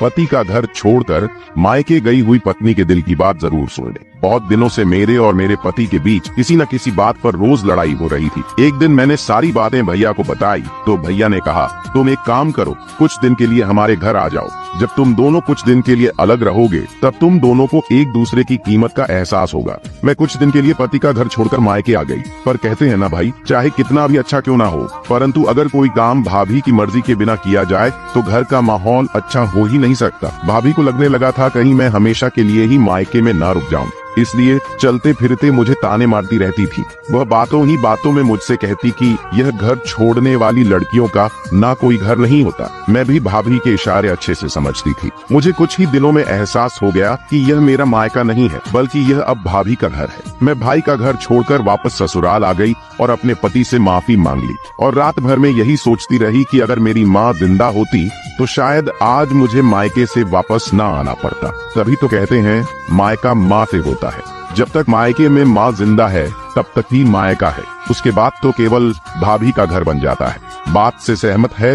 पति का घर छोड़कर मायके गई हुई पत्नी के दिल की बात जरूर सुन ले। बहुत दिनों से मेरे और मेरे पति के बीच किसी न किसी बात पर रोज लड़ाई हो रही थी। एक दिन मैंने सारी बातें भैया को बताई तो भैया ने कहा, तुम एक काम करो, कुछ दिन के लिए हमारे घर आ जाओ। जब तुम दोनों कुछ दिन के लिए अलग रहोगे तब तुम दोनों को एक दूसरे की कीमत का एहसास होगा। मैं कुछ दिन के लिए पति का घर छोड़कर मायके आ गई। पर कहते हैं ना भाई, चाहे कितना भी अच्छा क्यों ना हो, परंतु अगर कोई काम भाभी की मर्जी के बिना किया जाए तो घर का माहौल अच्छा हो ही नहीं सकता। भाभी को लगने लगा था कहीं मैं हमेशा के लिए ही मायके में ना रुक जाऊं, इसलिए चलते फिरते मुझे ताने मारती रहती थी। वह बातों ही बातों में मुझसे कहती कि यह घर छोड़ने वाली लड़कियों का ना कोई घर नहीं होता। मैं भी भाभी के इशारे अच्छे से समझती थी। मुझे कुछ ही दिनों में एहसास हो गया कि यह मेरा मायका नहीं है, बल्कि यह अब भाभी का घर है। मैं भाई का घर छोड़कर वापस ससुराल आ गई और अपने पति से माफी मांग ली और रात भर में यही सोचती रही कि अगर मेरी माँ जिंदा होती तो शायद आज मुझे मायके से वापस ना आना पड़ता। तभी तो कहते हैं मायका माँ से होता है। जब तक मायके में माँ जिंदा है तब तक ही मायका है, उसके बाद तो केवल भाभी का घर बन जाता है। बात से सहमत है